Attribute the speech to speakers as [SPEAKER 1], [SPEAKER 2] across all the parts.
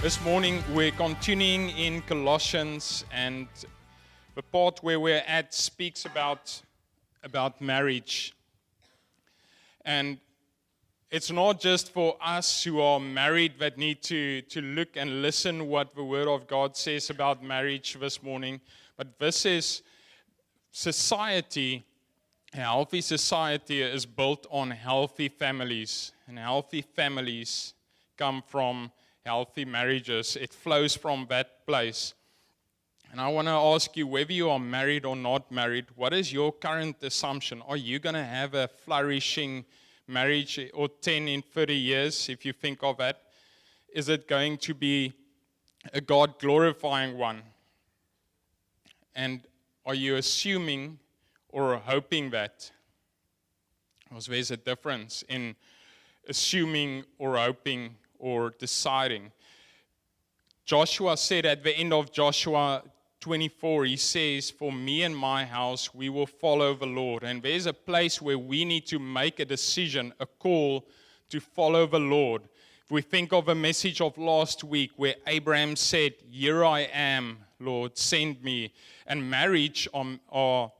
[SPEAKER 1] This morning we're continuing in Colossians, and the part where we're at speaks about marriage. And it's not just for us who are married that need to look and listen what the Word of God says about marriage this morning, but this is society. A healthy society is built on healthy families, and healthy families come from healthy marriages. It flows from that place. And I want to ask you, whether you are married or not married, what is your current assumption? Are you going to have a flourishing marriage or 10 in 30 years, if you think of that? Is it going to be a God-glorifying one? And are you assuming or hoping that? Because there's a difference in assuming or hoping or deciding. Joshua said at the end of Joshua 24, he says, "For me and my house, we will follow the Lord." And there's a place where we need to make a decision, a call to follow the Lord. If we think of a message of last week where Abraham said, "Here I am, Lord, send me." And marriage, our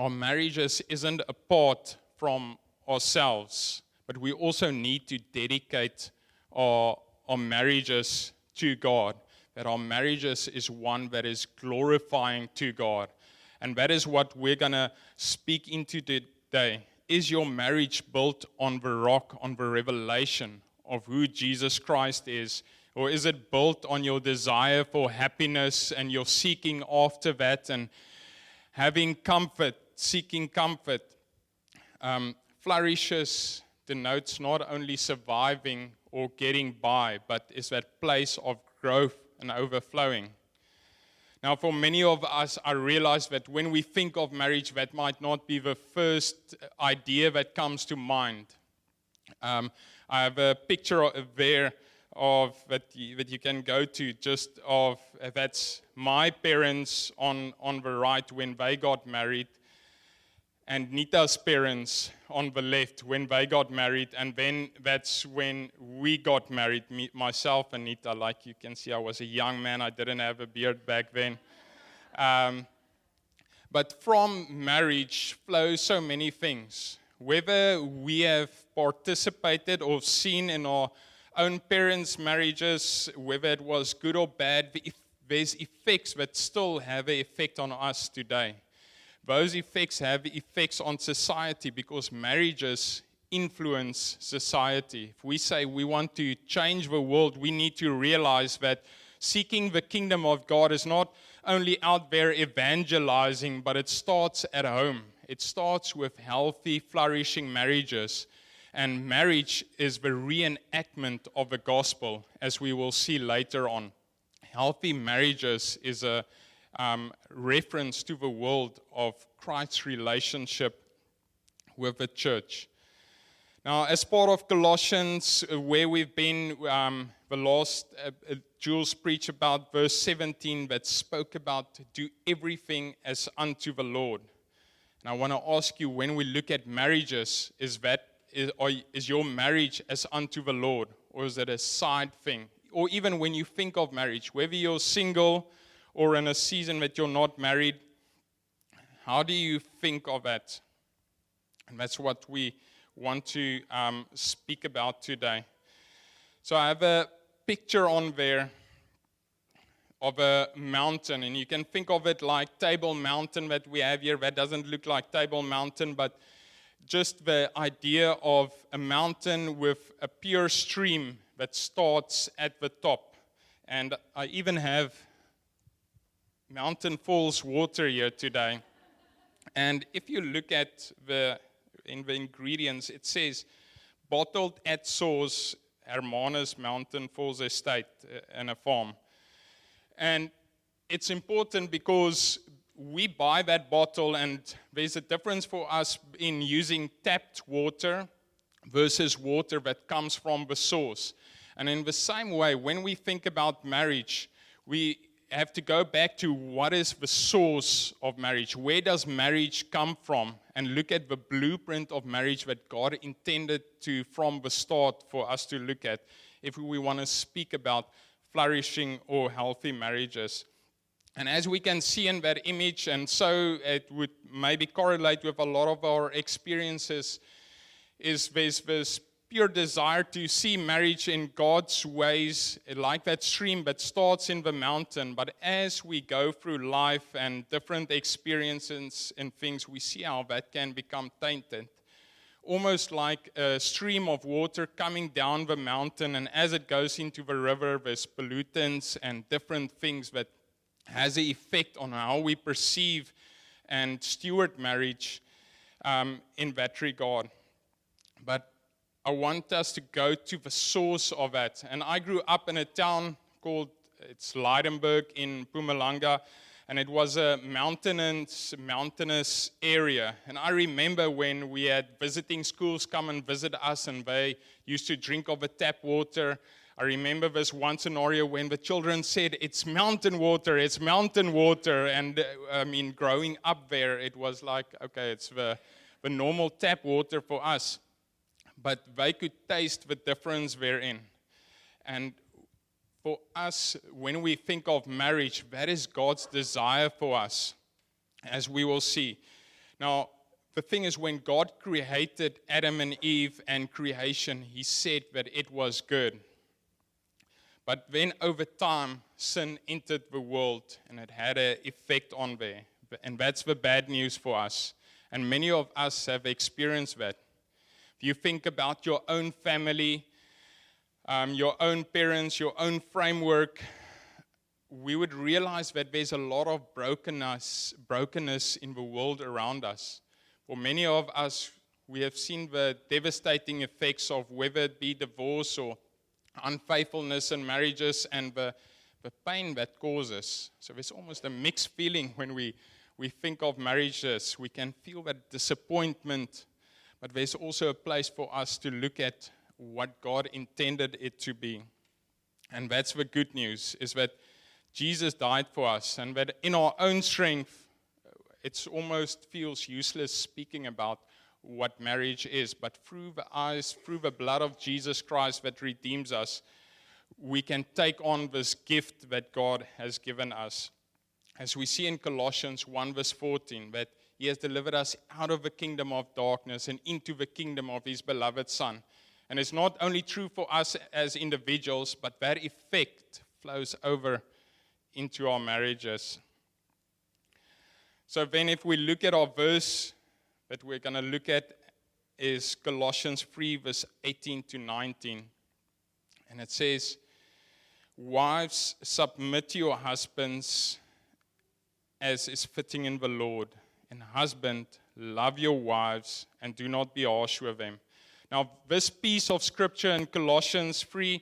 [SPEAKER 1] marriages isn't apart from ourselves, but we also need to dedicate our marriages to God, that our marriages is one that is glorifying to God. And that is what we're going to speak into today. Is your marriage built on the rock, on the revelation of who Jesus Christ is? Or is it built on your desire for happiness and you're seeking after that and having comfort, seeking comfort? Flourishes denotes not only surviving or getting by, but is that place of growth and overflowing. Now, for many of us, I realize that when we think of marriage, that might not be the first idea that comes to mind. I have a picture there of that you can go to, just of that's my parents on the right when they got married, and Nita's parents on the left when they got married, and then that's when we got married, myself and Nita. Like you can see, I was a young man. I didn't have a beard back then. But from marriage flows so many things. Whether we have participated or seen in our own parents' marriages, whether it was good or bad, there's effects that still have an effect on us today. Those effects have effects on society because marriages influence society. If we say we want to change the world, we need to realize that seeking the kingdom of God is not only out there evangelizing, but it starts at home. It starts with healthy, flourishing marriages. And marriage is the reenactment of the gospel, as we will see later on. Healthy marriages is a reference to the world of Christ's relationship with the church. Now, as part of Colossians, where we've been, the last, Jules preached about verse 17 that spoke about do everything as unto the Lord. And I want to ask you, when we look at marriages, is your marriage as unto the Lord, or is it a side thing? Or even when you think of marriage, whether you're single or in a season that you're not married, how do you think of that? And that's what we want to speak about today. So I have a picture on there of a mountain, and you can think of it like Table Mountain that we have here. That doesn't look like Table Mountain, but just the idea of a mountain with a pure stream that starts at the top. And I even have Mountain Falls water here today. And if you look at in the ingredients, it says bottled at source, Hermanus Mountain Falls Estate and a farm. And it's important because we buy that bottle, and there's a difference for us in using tapped water versus water that comes from the source. And in the same way, when we think about marriage, we have to go back to what is the source of marriage. Where does marriage come from? And look at the blueprint of marriage that God intended to, from the start, for us to look at if we want to speak about flourishing or healthy marriages. And as we can see in that image, and so it would maybe correlate with a lot of our experiences, is this pure desire to see marriage in God's ways, like that stream that starts in the mountain. But as we go through life and different experiences and things, we see how that can become tainted. Almost like a stream of water coming down the mountain, and as it goes into the river, there's pollutants and different things that has an effect on how we perceive and steward marriage in that regard. But I want us to go to the source of that. And I grew up in a town called, it's Leidenburg in Mpumalanga, and it was a mountainous area. And I remember when we had visiting schools come and visit us, and they used to drink of the tap water. I remember this one scenario when the children said, it's mountain water. And growing up there, it was like, okay, it's the normal tap water for us. But they could taste the difference therein. And for us, when we think of marriage, that is God's desire for us, as we will see. Now, the thing is, when God created Adam and Eve and creation, He said that it was good. But then over time, sin entered the world, and it had an effect on there. And that's the bad news for us. And many of us have experienced that. If you think about your own family, your own parents, your own framework, we would realize that there's a lot of brokenness in the world around us. For many of us, we have seen the devastating effects of whether it be divorce or unfaithfulness in marriages and the pain that causes. So there's almost a mixed feeling when we think of marriages. We can feel that disappointment, but there's also a place for us to look at what God intended it to be. And that's the good news, is that Jesus died for us, and that in our own strength, it almost feels useless speaking about what marriage is. But through the blood of Jesus Christ that redeems us, we can take on this gift that God has given us. As we see in Colossians 1 verse 14, that He has delivered us out of the kingdom of darkness and into the kingdom of His beloved Son. And it's not only true for us as individuals, but that effect flows over into our marriages. So then if we look at our verse that we're going to look at, is Colossians 3 verse 18 to 19. And it says, "Wives, submit to your husbands as is fitting in the Lord. And husband, love your wives and do not be harsh with them." Now, this piece of scripture in Colossians 3,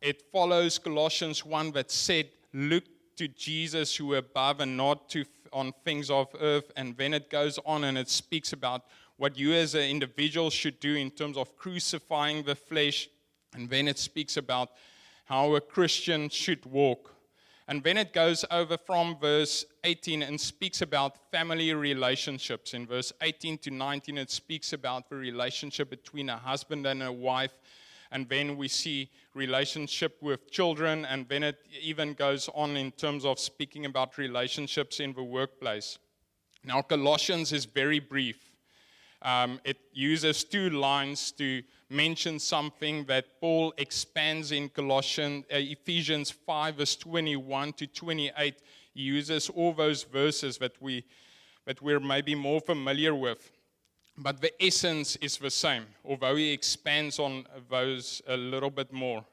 [SPEAKER 1] it follows Colossians 1 that said, look to Jesus who are above and not on things of earth. And then it goes on and it speaks about what you as an individual should do in terms of crucifying the flesh. And then it speaks about how a Christian should walk. And then it goes over from verse 18 and speaks about family relationships. In verse 18 to 19, it speaks about the relationship between a husband and a wife. And then we see relationship with children. And then it even goes on in terms of speaking about relationships in the workplace. Now, Colossians is very brief. It uses 2 lines to mention something that Paul expands in Ephesians 5 verse 21 to 28. He uses all those verses that we're maybe more familiar with. But the essence is the same, although he expands on those a little bit more.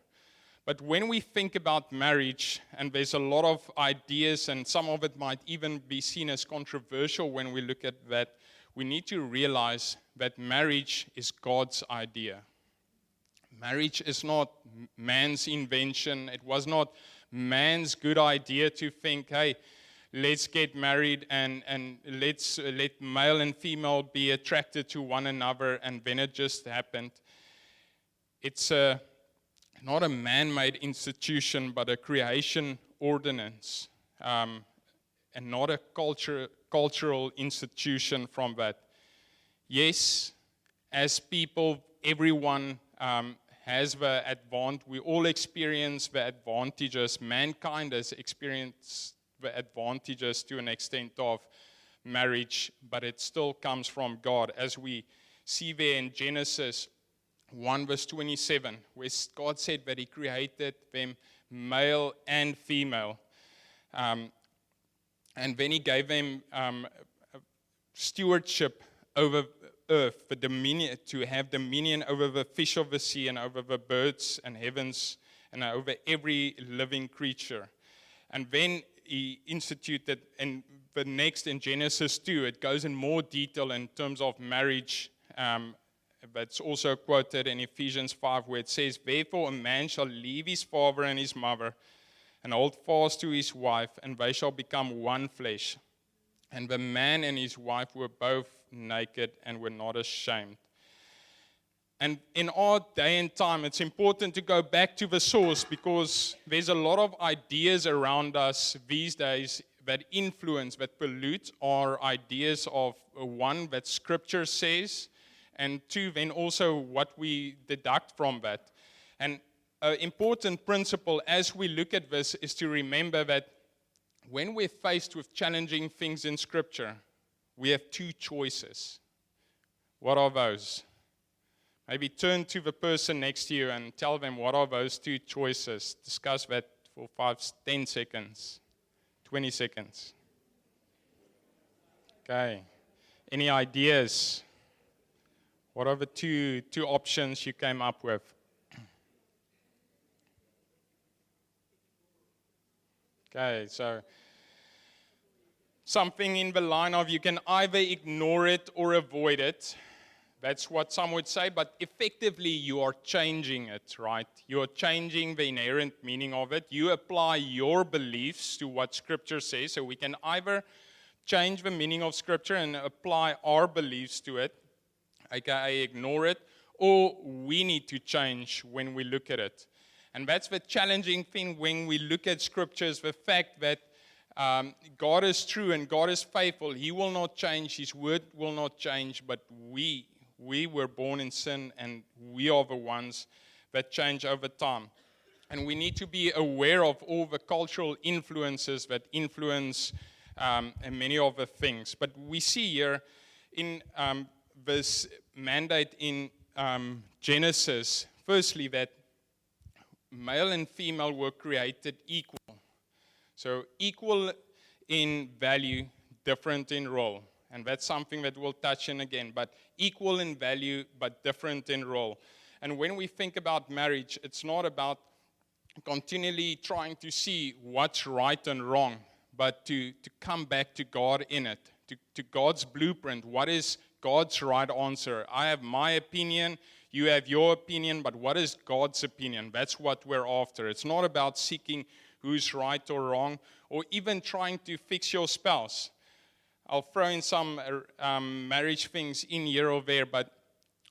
[SPEAKER 1] But when we think about marriage, and there's a lot of ideas, and some of it might even be seen as controversial when we look at that, we need to realize that marriage is God's idea. Marriage is not man's invention. It was not man's good idea to think, hey, let's get married and let male and female be attracted to one another, and then it just happened. It's not a man-made institution, but a creation ordinance, and not a cultural institution from that. Yes, as people, everyone has the advantage. We all experience the advantages. Mankind has experienced the advantages to an extent of marriage, but it still comes from God. As we see there in Genesis 1 verse 27, where God said that He created them male and female. And then He gave them stewardship over earth, the dominion, to have dominion over the fish of the sea and over the birds and heavens and over every living creature. And then He instituted, and the next in Genesis 2, it goes in more detail in terms of marriage. That's also quoted in Ephesians 5, where it says, "Therefore a man shall leave his father and his mother, and hold fast to his wife, and they shall become one flesh. And the man and his wife were both naked and were not ashamed." And in our day and time, it's important to go back to the source, because there's a lot of ideas around us these days that influence, that pollute our ideas of, one, that Scripture says, and two, then also what we deduct from that. And an important principle as we look at this is to remember that when we're faced with challenging things in Scripture, we have two choices. What are those? Maybe turn to the person next to you and tell them, what are those two choices? Discuss that for 5, 10 seconds, 20 seconds. Okay. Any ideas? What are the two options you came up with? Okay, so something in the line of you can either ignore it or avoid it. That's what some would say, but effectively you are changing it, right? You are changing the inherent meaning of it. You apply your beliefs to what Scripture says, so we can either change the meaning of Scripture and apply our beliefs to it, aka ignore it, or we need to change when we look at it. And that's the challenging thing when we look at Scriptures, the fact that God is true and God is faithful. He will not change. His word will not change, but we were born in sin, and we are the ones that change over time. And we need to be aware of all the cultural influences that influence many of the things. But we see here in this mandate in Genesis, firstly, that male and female were created equal. So equal in value, different in role. And that's something that we'll touch on again. But equal in value, but different in role. And when we think about marriage, it's not about continually trying to see what's right and wrong, but to come back to God in it, to God's blueprint. What is God's right answer? I have my opinion, you have your opinion, but what is God's opinion? That's what we're after. It's not about seeking who's right or wrong, or even trying to fix your spouse. I'll throw in some marriage things in here or there, but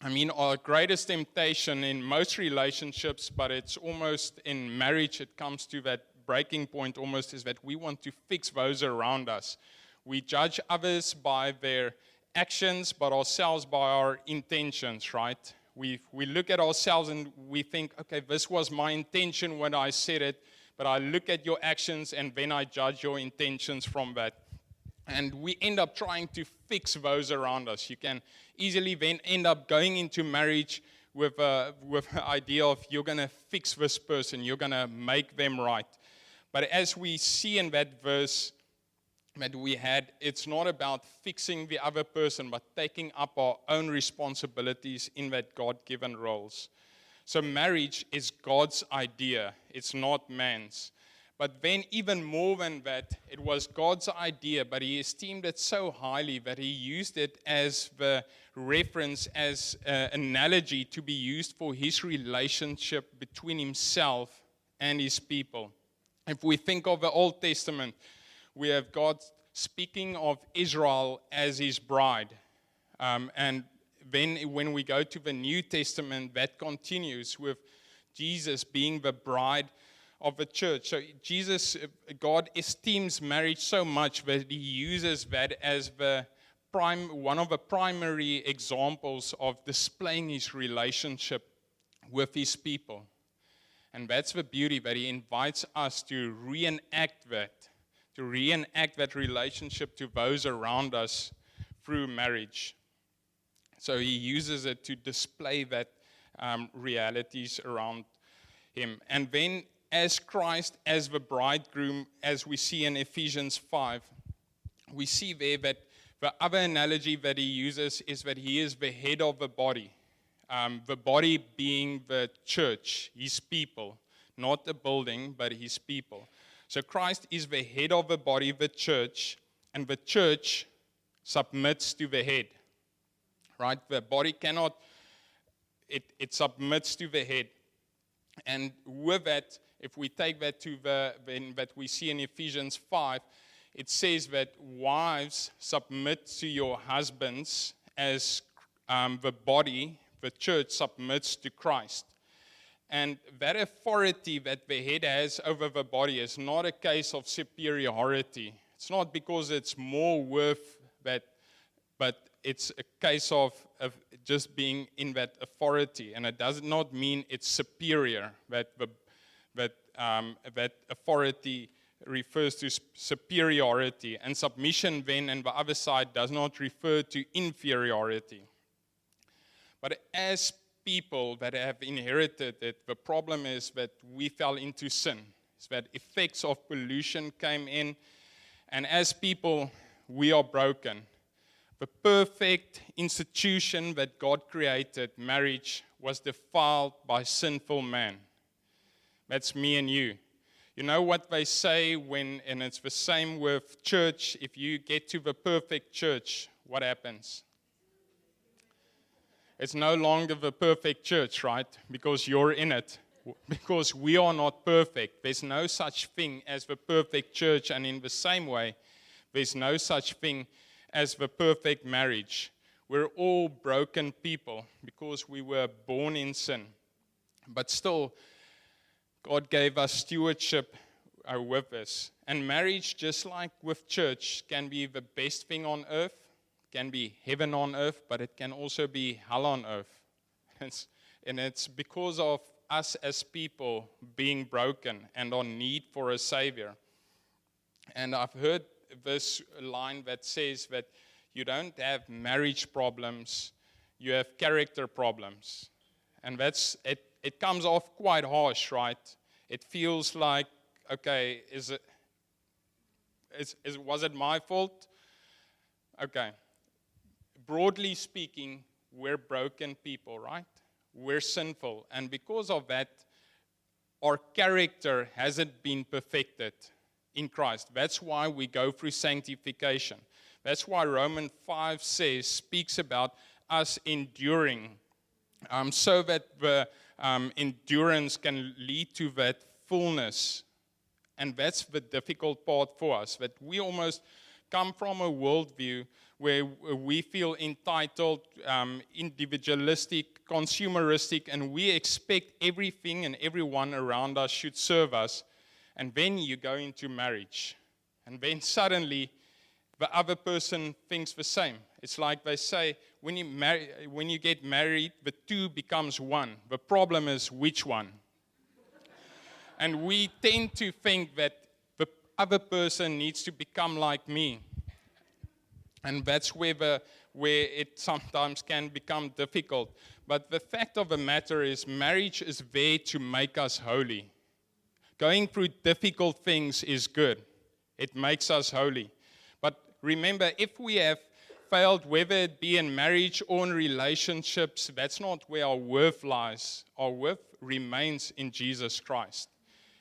[SPEAKER 1] I mean, our greatest temptation in most relationships, but it's almost in marriage, it comes to that breaking point almost, is that we want to fix those around us. We judge others by their actions, but ourselves by our intentions, right? We look at ourselves and we think, okay, this was my intention when I said it, but I look at your actions and then I judge your intentions from that. And we end up trying to fix those around us. You can easily then end up going into marriage with the idea of you're going to fix this person, you're going to make them right. But as we see in that verse that we had, it's not about fixing the other person, but taking up our own responsibilities in that God-given roles. So marriage is God's idea. It's not man's. But then even more than that, it was God's idea, but He esteemed it so highly that He used it as the reference, as an analogy to be used for His relationship between Himself and His people. If we think of the Old Testament, we have God speaking of Israel as His bride. And then when we go to the New Testament, that continues with Jesus being the bride of the church. So God esteems marriage so much that He uses that as one of the primary examples of displaying His relationship with his people. And that's the beauty, that he invites us to reenact that relationship to those around us through marriage. So he uses it to display that realities around him. And then as Christ, as the bridegroom, as we see in Ephesians 5, we see there that the other analogy that he uses is that he is the head of the body. The body being the church, his people, not a building, but his people. So Christ is the head of the body, the church, and the church submits to the head. Right? The body cannot, it submits to the head. And with that, if we take that to that we see in Ephesians 5, it says that wives submit to your husbands as the body, the church, submits to Christ. And that authority that the head has over the body is not a case of superiority. It's not because it's more worth that, but it's a case of just being in that authority. And it does not mean it's superior, that authority refers to superiority. And submission then, on the other side, does not refer to inferiority. But as people that have inherited it, the problem is that we fell into sin. It's that effects of pollution came in, and as people, we are broken. The perfect institution that God created, marriage, was defiled by sinful man. That's me and you. You know what they say and it's the same with church, if you get to the perfect church, what happens? It's no longer the perfect church, right? Because you're in it. Because we are not perfect. There's no such thing as the perfect church. And in the same way, there's no such thing as the perfect marriage. We're all broken people because we were born in sin. But still, God gave us stewardship with us. And marriage, just like with church, can be the best thing on earth. Can be heaven on earth, but it can also be hell on earth. And it's because of us as people being broken and on need for a Savior. And I've heard this line that says that you don't have marriage problems, you have character problems. And that's it comes off quite harsh, right? It feels like, okay, was it my fault? Okay. Broadly speaking, we're broken people, right? We're sinful. And because of that, our character hasn't been perfected in Christ. That's why we go through sanctification. That's why Romans 5 speaks about us enduring, so that the endurance can lead to that fullness. And that's the difficult part for us, that we almost come from a worldview where we feel entitled, individualistic, consumeristic, and we expect everything and everyone around us should serve us. And then you go into marriage. And then suddenly, the other person thinks the same. It's like they say, when you get married, the two becomes one. The problem is which one? And we tend to think that the other person needs to become like me. And that's where it sometimes can become difficult. But the fact of the matter is, marriage is there to make us holy. Going through difficult things is good. It makes us holy. But remember, if we have failed, whether it be in marriage or in relationships, that's not where our worth lies. Our worth remains in Jesus Christ.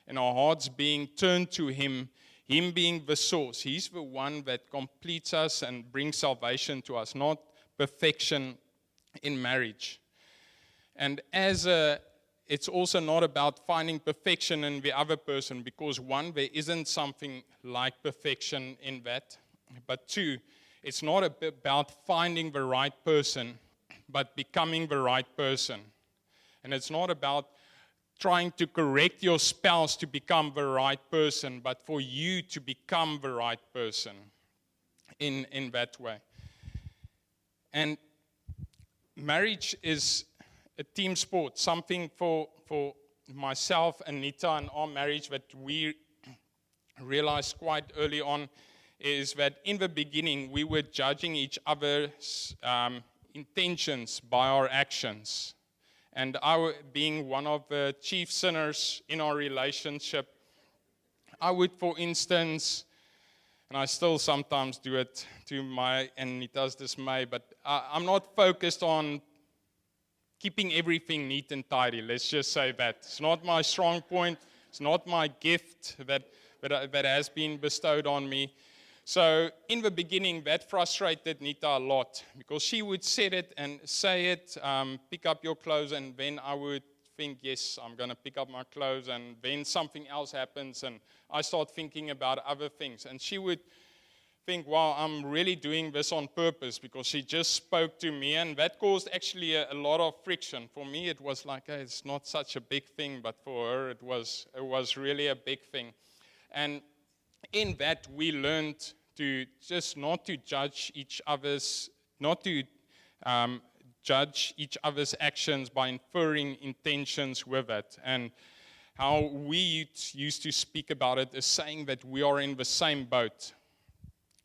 [SPEAKER 1] And our hearts being turned to Him being the source. He's the one that completes us and brings salvation to us, not perfection in marriage. And it's also not about finding perfection in the other person, because one, there isn't something like perfection in that. But two, it's not about finding the right person, but becoming the right person. And it's not about trying to correct your spouse to become the right person, but for you to become the right person in that way. And marriage is a team sport, something for myself and Nita and our marriage that we realized quite early on is that in the beginning we were judging each other's intentions by our actions. And I, being one of the chief sinners in our relationship, I would, for instance, and I still sometimes do it to my and Nita's dismay, but I'm not focused on keeping everything neat and tidy. Let's just say that. It's not my strong point. It's not my gift that has been bestowed on me. So in the beginning, that frustrated Nita a lot because she would set it and say it, pick up your clothes, and then I would think, yes, I'm going to pick up my clothes, and then something else happens, and I start thinking about other things. And she would think, wow, I'm really doing this on purpose because she just spoke to me, and that caused actually a lot of friction. For me, it was like, hey, it's not such a big thing, but for her, it was really a big thing. And in that, we learned to just not to judge each other's, judge each other's actions by inferring intentions with it. And how we used to speak about it is saying that we are in the same boat.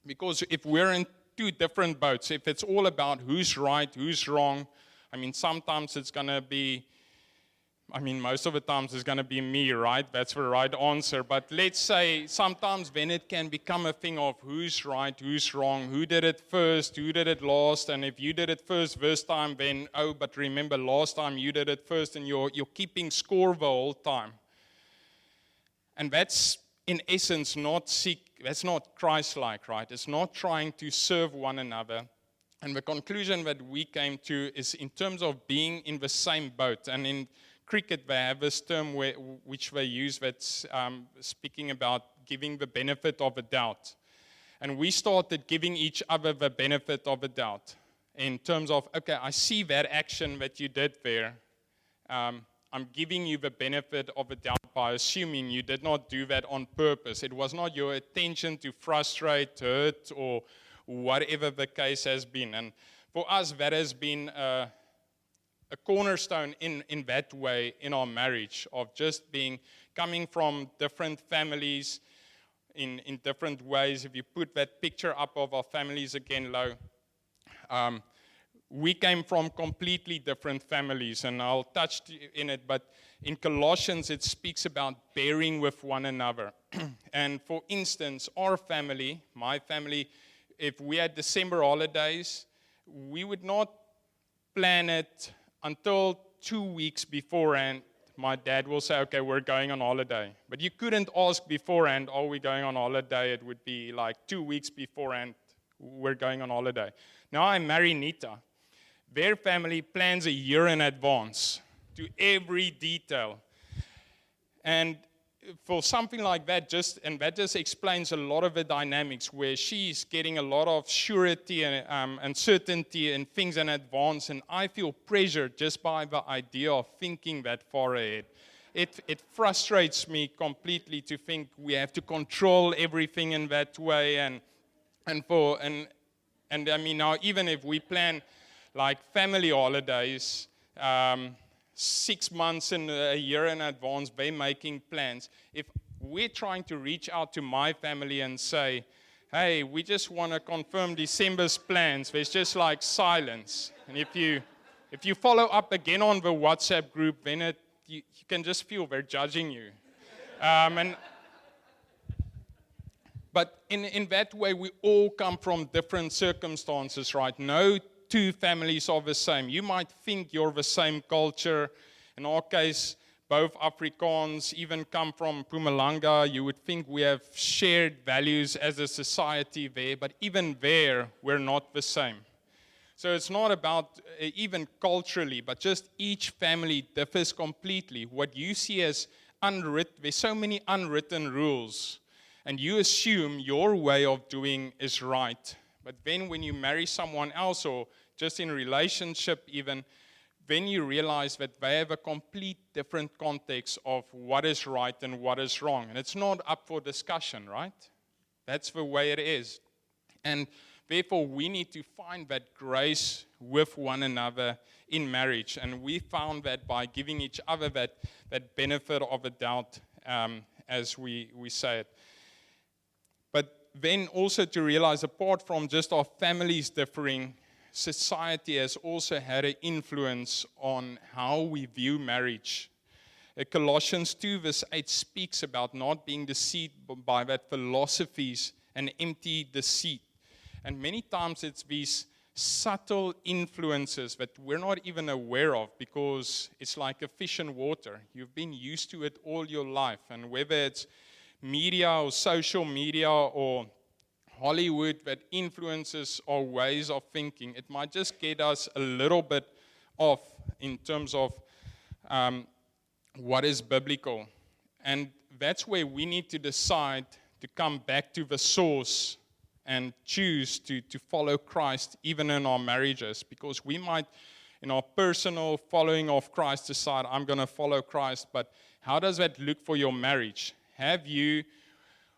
[SPEAKER 1] Because if we're in two different boats, if it's all about who's right, who's wrong, I mean, sometimes it's going to be, most of the times it's going to be me, right? That's the right answer. But let's say sometimes then it can become a thing of who's right, who's wrong, who did it first, who did it last, and if you did it first this time, then, oh, but remember last time you did it first, and you're keeping score the whole time. And that's, in essence, that's not Christ-like, right? It's not trying to serve one another. And the conclusion that we came to is in terms of being in the same boat. And in cricket, they have this term which they use that's speaking about giving the benefit of a doubt. And we started giving each other the benefit of a doubt in terms of, okay, I see that action that you did there. I'm giving you the benefit of a doubt by assuming you did not do that on purpose. It was not your intention to frustrate, hurt, or whatever the case has been. And for us, that has been a cornerstone in that way in our marriage, of just coming from different families in different ways. If you put that picture up of our families again low, we came from completely different families, and I'll touch in it, but in Colossians it speaks about bearing with one another. And for instance, our family, my family, if we had December holidays, we would not plan it until 2 weeks beforehand. My dad will say, okay, we're going on holiday. But you couldn't ask beforehand, are we going on holiday? It would be like 2 weeks beforehand, we're going on holiday. Now I marry Nita. Their family plans a year in advance to every detail. And for something like that, that just explains a lot of the dynamics where she's getting a lot of surety and certainty and things in advance, and I feel pressured just by the idea of thinking that far ahead. It frustrates me completely to think we have to control everything in that way, and I mean now even if we plan like family holidays, 6 months and a year in advance, they're making plans. If we're trying to reach out to my family and say, hey, we just want to confirm December's plans, there's just like silence. And if you follow up again on the WhatsApp group, then you can just feel they're judging you. But in that way, we all come from different circumstances, right? No two families are the same. You might think you're the same culture. In our case, both Afrikaans, even come from Mpumalanga. You would think we have shared values as a society there, but even there, we're not the same. So it's not about even culturally, but just each family differs completely. What you see as unwritten, there's so many unwritten rules, and you assume your way of doing is right. But then when you marry someone else, or just in relationship even, then you realize that they have a complete different context of what is right and what is wrong. And it's not up for discussion, right? That's the way it is. And therefore, we need to find that grace with one another in marriage. And we found that by giving each other that benefit of a doubt, as we say it. But then also to realize, apart from just our families differing, society has also had an influence on how we view marriage. Colossians 2 verse 8 speaks about not being deceived by that philosophies and empty deceit. And many times it's these subtle influences that we're not even aware of, because it's like a fish in water. You've been used to it all your life. And whether it's media or social media or Hollywood that influences our ways of thinking, it might just get us a little bit off in terms of what is biblical. And that's where we need to decide to come back to the source and choose to follow Christ even in our marriages, because we might, in our personal following of Christ, decide, I'm going to follow Christ, but how does that look for your marriage? Have you,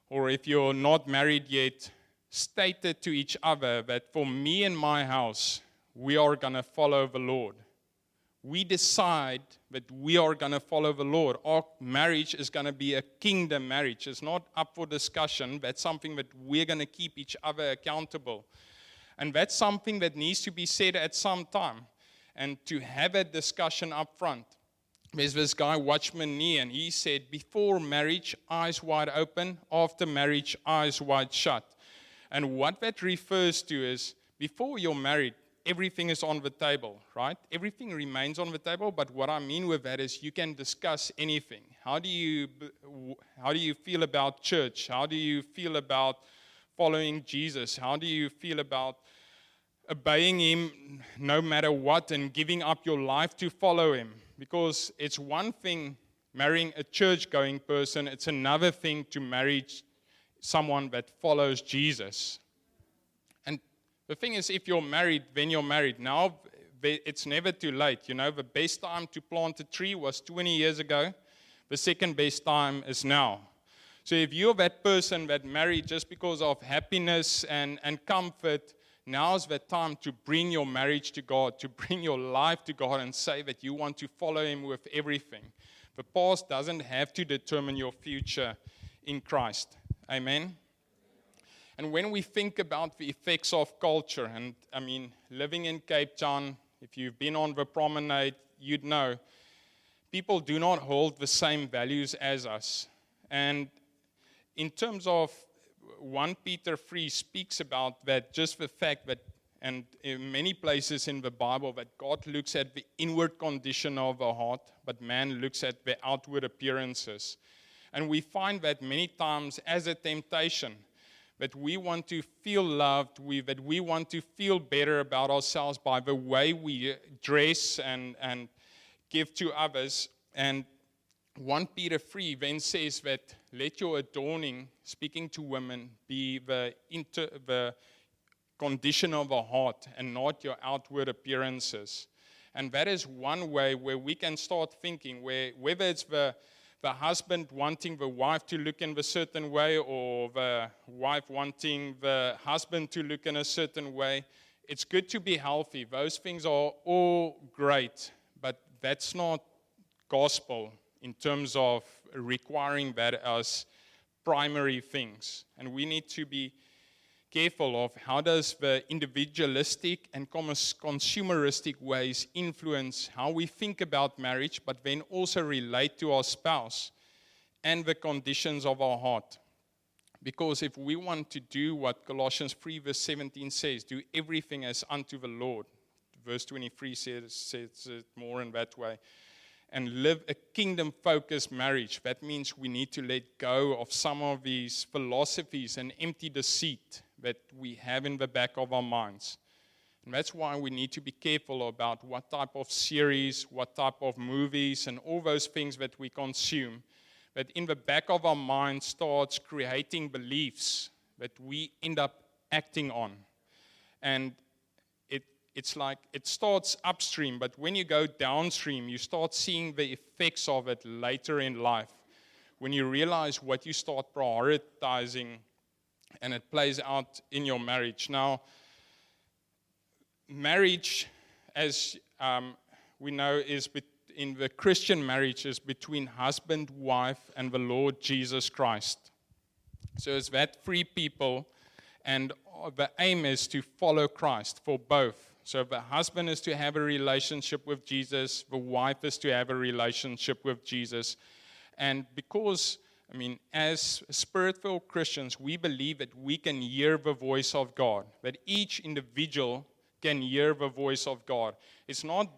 [SPEAKER 1] or if you're not married yet, stated to each other that for me and my house, we are going to follow the Lord? We decide that we are going to follow the Lord. Our marriage is going to be a kingdom marriage. It's not up for discussion. That's something that we're going to keep each other accountable. And that's something that needs to be said at some time, and to have a discussion up front. There's this guy, Watchman Nee, and he said, before marriage, eyes wide open. After marriage, eyes wide shut. And what that refers to is, before you're married, everything is on the table, right? Everything remains on the table, but what I mean with that is you can discuss anything. How do you feel about church? How do you feel about following Jesus? How do you feel about obeying Him no matter what and giving up your life to follow Him? Because it's one thing marrying a church-going person, it's another thing to marry someone that follows Jesus. And the thing is, if you're married, then you're married. Now, it's never too late. You know, the best time to plant a tree was 20 years ago. The second best time is now. So if you're that person that married just because of happiness and comfort, now's the time to bring your marriage to God, to bring your life to God and say that you want to follow Him with everything. The past doesn't have to determine your future in Christ. Amen? And when we think about the effects of culture, and I mean, living in Cape Town, if you've been on the promenade, you'd know, people do not hold the same values as us. And in terms of 1 Peter 3 speaks about that, just the fact that, and in many places in the Bible, that God looks at the inward condition of the heart, but man looks at the outward appearances. And we find that many times as a temptation, that we want to feel loved, that we want to feel better about ourselves by the way we dress and give to others. And 1 Peter 3 then says that let your adorning, speaking to women, be the condition of the heart and not your outward appearances. And that is one way where we can start thinking, whether it's the husband wanting the wife to look in a certain way, or the wife wanting the husband to look in a certain way. It's good to be healthy. Those things are all great, but that's not gospel in terms of requiring that as primary things. And we need to be careful of how does the individualistic and consumeristic ways influence how we think about marriage, but then also relate to our spouse and the conditions of our heart. Because if we want to do what Colossians 3 verse 17 says, do everything as unto the Lord, verse 23 says it more in that way, and live a kingdom-focused marriage, that means we need to let go of some of these philosophies and empty deceit that we have in the back of our minds. And that's why we need to be careful about what type of series, what type of movies, and all those things that we consume, that in the back of our mind starts creating beliefs that we end up acting on. And it's like it starts upstream, but when you go downstream, you start seeing the effects of it later in life. When you realize what you start prioritizing, and it plays out in your marriage. Now, marriage, as we know, in the Christian marriage is between husband, wife, and the Lord Jesus Christ. So it's that three people, and the aim is to follow Christ for both. So the husband is to have a relationship with Jesus, the wife is to have a relationship with Jesus. And because, as Spirit-filled Christians, we believe that we can hear the voice of God, that each individual can hear the voice of God. It's not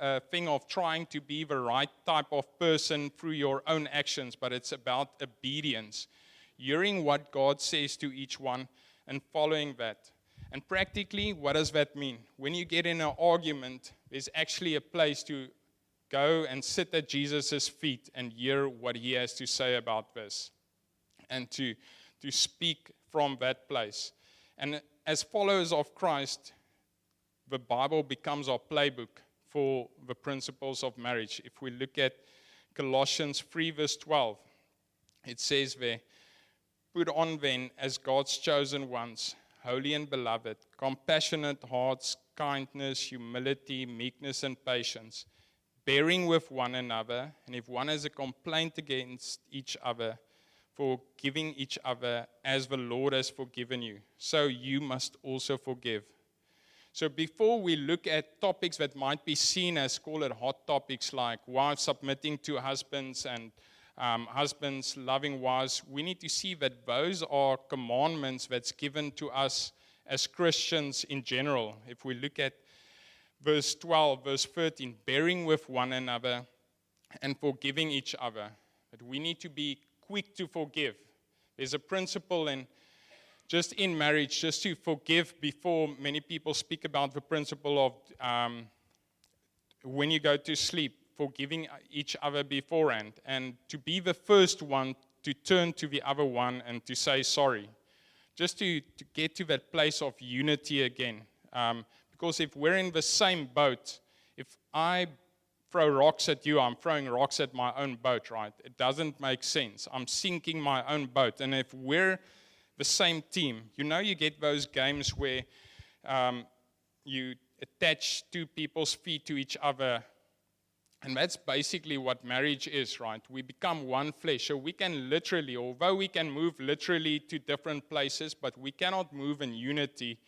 [SPEAKER 1] a thing of trying to be the right type of person through your own actions, but it's about obedience, hearing what God says to each one and following that. And practically, what does that mean? When you get in an argument, there's actually a place to go and sit at Jesus' feet and hear what he has to say about this, and to speak from that place. And as followers of Christ, the Bible becomes our playbook for the principles of marriage. If we look at Colossians 3 verse 12, it says there, "Put on then as God's chosen ones, holy and beloved, compassionate hearts, kindness, humility, meekness, and patience, bearing with one another, and if one has a complaint against each other, forgiving each other as the Lord has forgiven you, so you must also forgive." So before we look at topics that might be seen as, call it hot topics, like wives submitting to husbands and husbands loving wives, we need to see that those are commandments that's given to us as Christians in general. If we look at verse 12, verse 13, bearing with one another and forgiving each other, that we need to be quick to forgive. There's a principle in marriage, just to forgive before. Many people speak about the principle of when you go to sleep, forgiving each other beforehand, and to be the first one to turn to the other one and to say sorry, just to get to that place of unity again. Because if we're in the same boat, if I throw rocks at you, I'm throwing rocks at my own boat, right? It doesn't make sense. I'm sinking my own boat. And if we're the same team, you get those games where you attach two people's feet to each other. And that's basically what marriage is, right? We become one flesh. So we can literally, although we can move literally to different places, but we cannot move in unity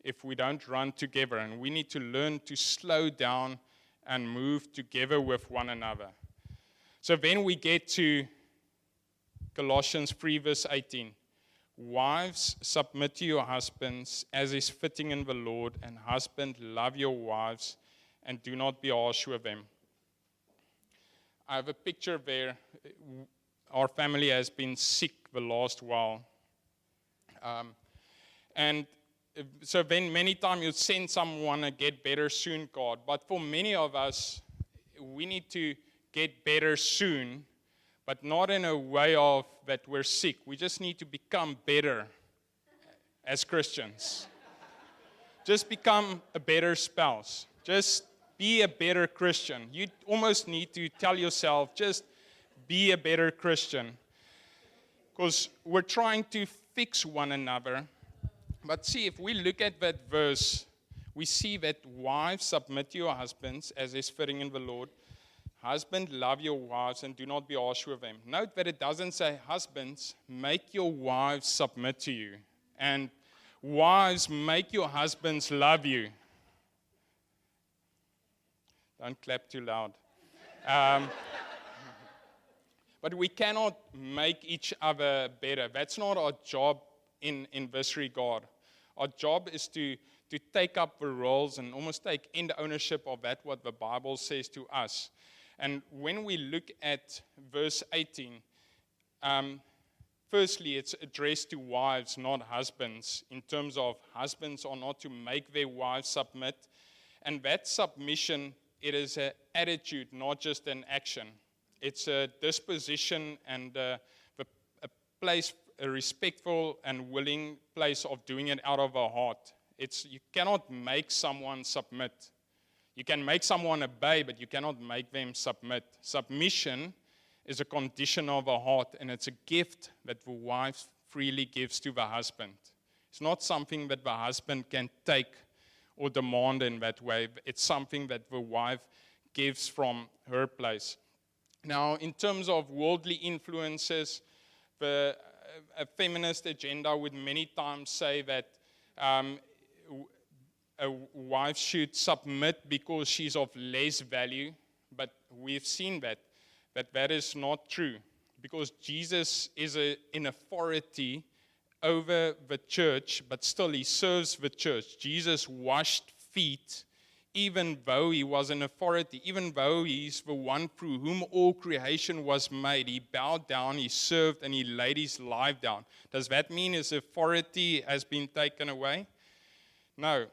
[SPEAKER 1] if we don't run together. And we need to learn to slow down and move together with one another. So then we get to Colossians 3 verse 18. "Wives, submit to your husbands as is fitting in the Lord, and husband, love your wives and do not be harsh with them." I have a picture there. Our family has been sick the last while. And so then many times you send someone a get better soon card. But for many of us, we need to get better soon, but not in a way of that we're sick. We just need to become better as Christians. Just become a better spouse. Just be a better Christian. You almost need to tell yourself, just be a better Christian. Because we're trying to fix one another. But see, if we look at that verse, we see that wives, submit to your husbands as is fitting in the Lord. Husband, love your wives and do not be harsh with them. Note that it doesn't say, husbands, make your wives submit to you. And wives, make your husbands love you. Don't clap too loud. But we cannot make each other better. That's not our job in this regard. Our job is to take up the roles and almost take end ownership of that, what the Bible says to us. And when we look at verse 18, firstly, it's addressed to wives, not husbands, in terms of husbands are not to make their wives submit. And that submission, it is an attitude, not just an action. It's a disposition and a place, a respectful and willing place of doing it out of our heart. You cannot make someone submit. You can make someone obey, but you cannot make them submit. Submission is a condition of a heart, and it's a gift that the wife freely gives to the husband. It's not something that the husband can take or demand in that way. It's something that the wife gives from her place. Now, in terms of worldly influences, a feminist agenda would many times say that a wife should submit because she's of less value, but we've seen that is not true, because Jesus is in authority over the church, but still he serves the church. Jesus washed feet, even though he was an authority, even though he's the one through whom all creation was made. He bowed down, he served, and he laid his life down. Does that mean his authority has been taken away? No.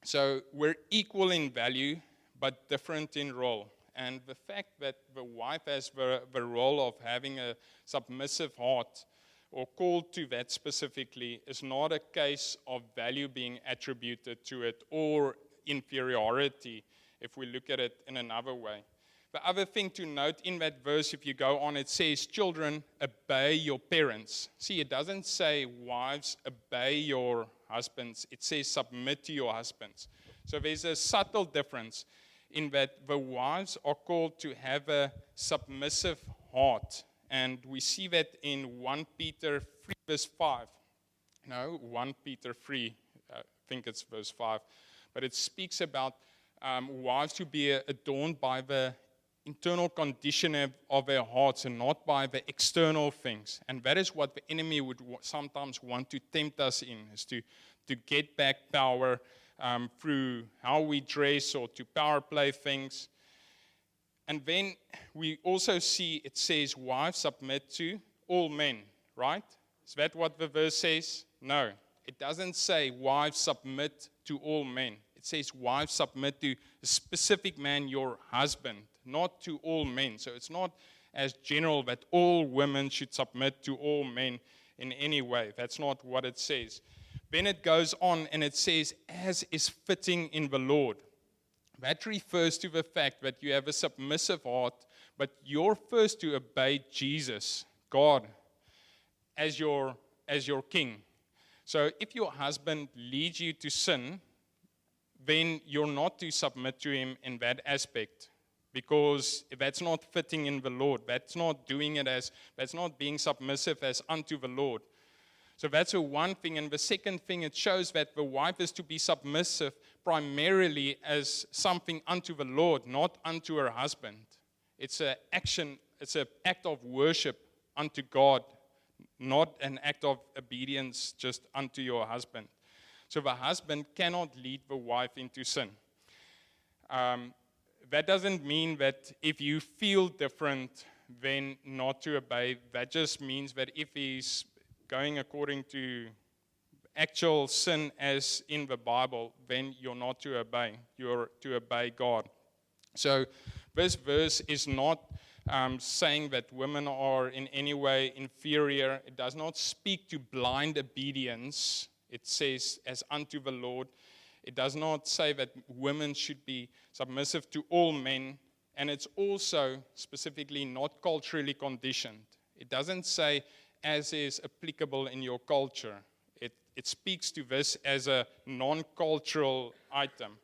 [SPEAKER 1] So we're equal in value, but different in role. And the fact that the wife has the role of having a submissive heart, or called to that specifically, is not a case of value being attributed to it or inferiority, if we look at it in another way. The other thing to note in that verse, if you go on, it says, children, obey your parents. See, it doesn't say, wives, obey your husbands. It says, submit to your husbands. So there's a subtle difference in that the wives are called to have a submissive heart. And we see that in 1 Peter 3, verse 5. No, 1 Peter 3, I think it's verse 5. But it speaks about wives to be adorned by the internal condition of their hearts and not by the external things. And that is what the enemy would sometimes want to tempt us in, is to get back power through how we dress or to power play things. And then we also see it says, wives, submit to all men, right? Is that what the verse says? No. It doesn't say, wives, submit to all men. It says, wives, submit to a specific man, your husband, not to all men. So it's not as general that all women should submit to all men in any way. That's not what it says. Then it goes on and it says, as is fitting in the Lord. That refers to the fact that you have a submissive heart, but you're first to obey Jesus, God, as your king. So if your husband leads you to sin, then you're not to submit to him in that aspect, because that's not fitting in the Lord. That's not that's not being submissive as unto the Lord. So that's one thing. And the second thing, it shows that the wife is to be submissive primarily as something unto the Lord, not unto her husband. It's an action, it's an act of worship unto God, not an act of obedience just unto your husband. So the husband cannot lead the wife into sin. That doesn't mean that if you feel different, then not to obey. That just means that if he's going according to actual sin as in the Bible, then you're not to obey. You're to obey God. So this verse is not saying that women are in any way inferior. It does not speak to blind obedience. It says, as unto the Lord. It does not say that women should be submissive to all men. And it's also specifically not culturally conditioned. It doesn't say, as is applicable in your culture. It speaks to this as a non-cultural item.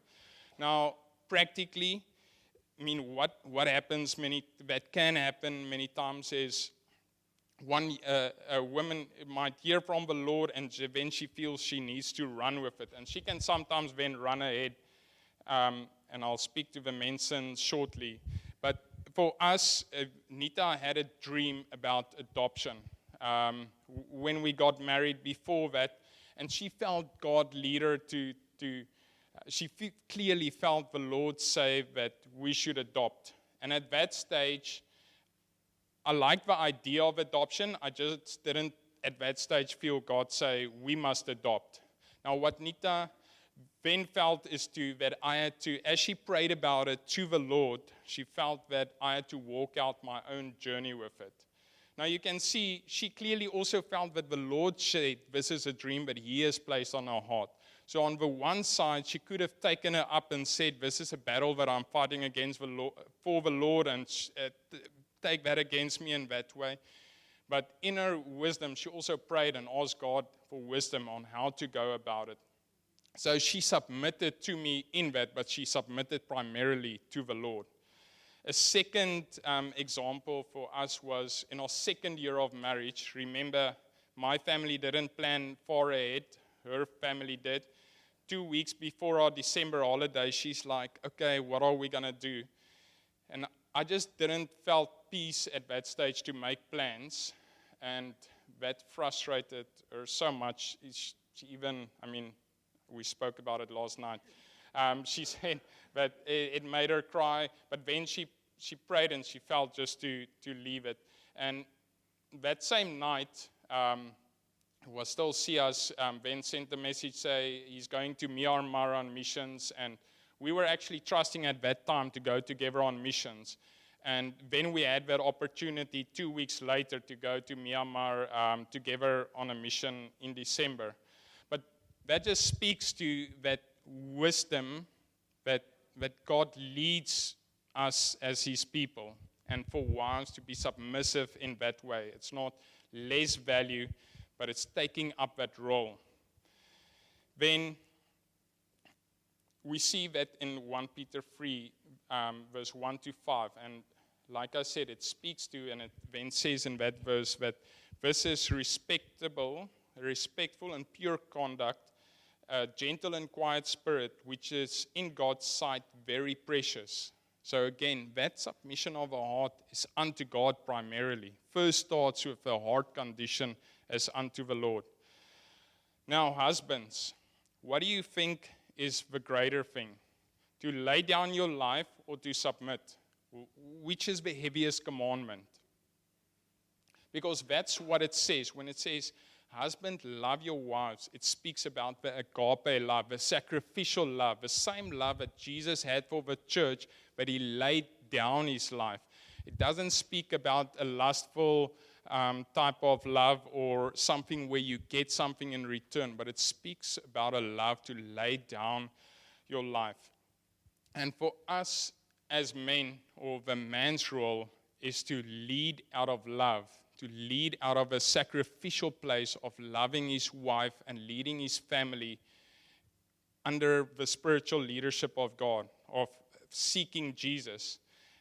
[SPEAKER 1] Now, practically, I mean, what happens that can happen many times is a woman might hear from the Lord, and then she feels she needs to run with it. And she can sometimes then run ahead. And I'll speak to the men's sins shortly. But for us, Nita had a dream about adoption when we got married before that. And she felt God lead her she clearly felt the Lord say that we should adopt. And at that stage, I liked the idea of adoption. I just didn't, at that stage, feel God say, we must adopt. Now, what Nita then felt is that I had to, as she prayed about it to the Lord, she felt that I had to walk out my own journey with it. Now, you can see, she clearly also felt that the Lord said, this is a dream that He has placed on her heart. So on the one side, she could have taken her up and said, this is a battle that I'm fighting against for the Lord, and take that against me in that way. But in her wisdom, she also prayed and asked God for wisdom on how to go about it. So she submitted to me in that, but she submitted primarily to the Lord. A second example for us was in our second year of marriage. Remember, my family didn't plan far ahead. Her family did. 2 weeks before our December holiday, she's like, okay, what are we going to do? And I just didn't felt peace at that stage to make plans. And that frustrated her so much. She even, we spoke about it last night. She said that it made her cry, but then she prayed and she felt just to leave it. And that same night, was still see us. Ben sent the message, say he's going to Myanmar on missions, and we were actually trusting at that time to go together on missions. And then we had that opportunity 2 weeks later to go to Myanmar together on a mission in December. But that just speaks to that wisdom that God leads us as his people, and for wives to be submissive in that way. It's not less value, but it's taking up that role. Then we see that in 1 Peter 3, verse 1 to 5. And like I said, it speaks to, and it then says in that verse that this is respectful and pure conduct, a gentle and quiet spirit, which is in God's sight very precious. So again, that submission of our heart is unto God primarily. First starts with the heart condition as unto the Lord. Now, husbands, what do you think is the greater thing? To lay down your life or to submit? Which is the heaviest commandment? Because that's what it says. When it says, husband, love your wives, it speaks about the agape love, the sacrificial love, the same love that Jesus had for the church, but he laid down his life. It doesn't speak about a lustful type of love or something where you get something in return, but it speaks about a love to lay down your life. And for us as men, or the man's role is to lead out of love, to lead out of a sacrificial place of loving his wife and leading his family under the spiritual leadership of God, of seeking Jesus.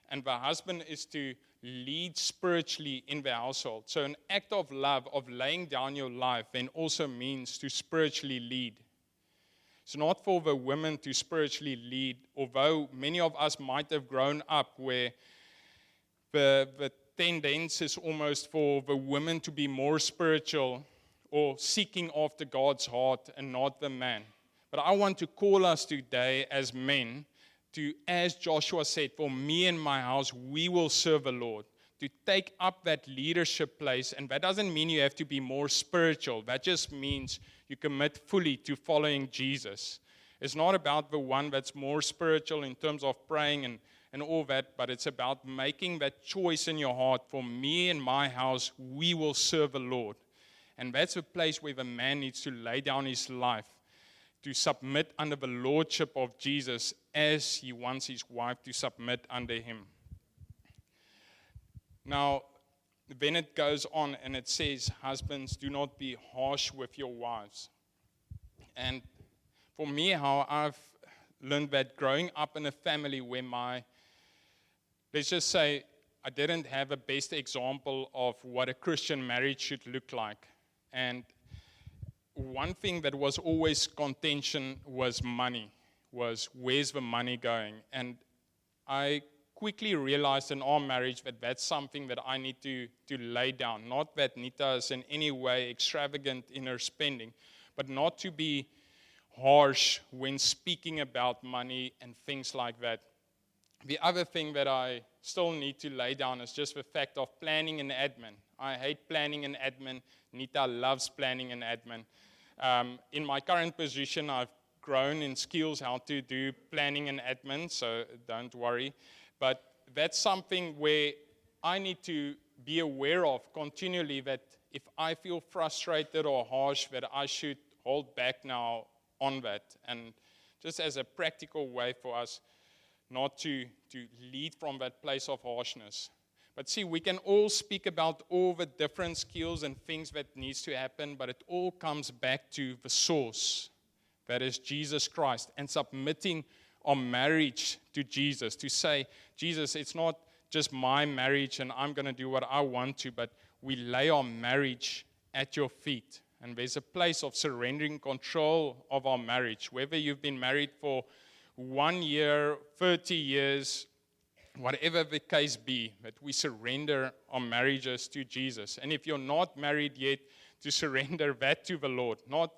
[SPEAKER 1] And the husband is to lead spiritually in the household. So an act of love, of laying down your life, then also means to spiritually lead. It's not for the women to spiritually lead, although many of us might have grown up where the tendency is almost for the women to be more spiritual or seeking after God's heart and not the man. But I want to call us today as men to, as Joshua said, for me and my house, we will serve the Lord. To take up that leadership place, and that doesn't mean you have to be more spiritual. That just means you commit fully to following Jesus. It's not about the one that's more spiritual in terms of praying and all that, but it's about making that choice in your heart, for me and my house, we will serve the Lord. And that's a place where the man needs to lay down his life, to submit under the lordship of Jesus as he wants his wife to submit under him. Now, then it goes on and it says, husbands, do not be harsh with your wives. And for me, how I've learned that growing up in a family where let's just say, I didn't have a best example of what a Christian marriage should look like. And one thing that was always contention was money, was where's the money going? And I quickly realized in our marriage that that's something that I need to lay down. Not that Nita is in any way extravagant in her spending, but not to be harsh when speaking about money and things like that. The other thing that I still need to lay down is just the fact of planning and admin. I hate planning and admin. Nita loves planning and admin. In my current position, I've grown in skills how to do planning and admin, so don't worry. But that's something where I need to be aware of continually, that if I feel frustrated or harsh, that I should hold back now on that. And just as a practical way for us not to lead from that place of harshness. But see, we can all speak about all the different skills and things that needs to happen, but it all comes back to the source. that is Jesus Christ, and submitting our marriage to Jesus, to say, Jesus, it's not just my marriage and I'm going to do what I want to, but we lay our marriage at your feet. And there's a place of surrendering control of our marriage. Whether you've been married for 1 year, 30 years, whatever the case be, that we surrender our marriages to Jesus. And if you're not married yet, to surrender that to the Lord, not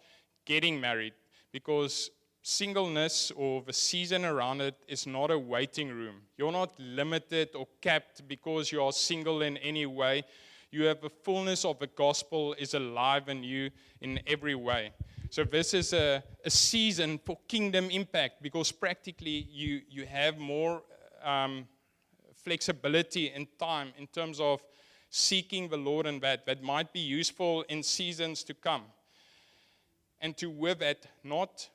[SPEAKER 1] getting married, because singleness or the season around it is not a waiting room. You're not limited or capped because you are single in any way. You have the fullness of the gospel is alive in you in every way. So this is a season for kingdom impact, because practically you have more flexibility in time in terms of seeking the Lord, and that might be useful in seasons to come. And to with it, not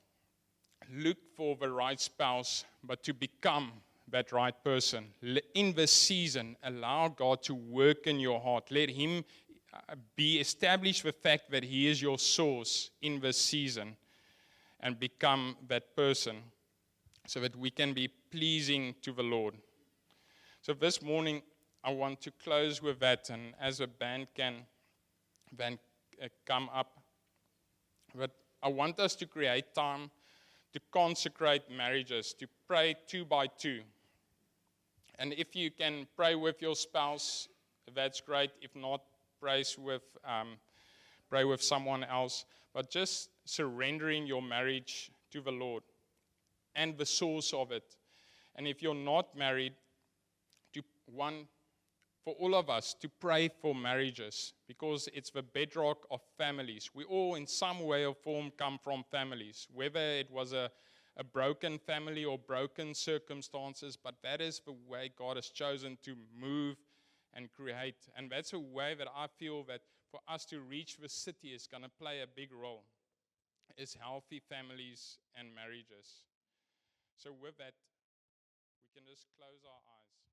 [SPEAKER 1] look for the right spouse, but to become that right person. In this season, allow God to work in your heart. Let Him be established the fact that He is your source in this season, and become that person so that we can be pleasing to the Lord. So this morning, I want to close with that, and as a band can come up, but I want us to create time to consecrate marriages, to pray 2 by 2. And if you can pray with your spouse, that's great. If not, pray with someone else. But just surrendering your marriage to the Lord and the source of it. And if you're not married, for all of us to pray for marriages, because it's the bedrock of families. We all, in some way or form, come from families, whether it was a broken family or broken circumstances, but that is the way God has chosen to move and create. And that's a way that I feel that for us to reach the city is going to play a big role, is healthy families and marriages. So with that, we can just close our eyes.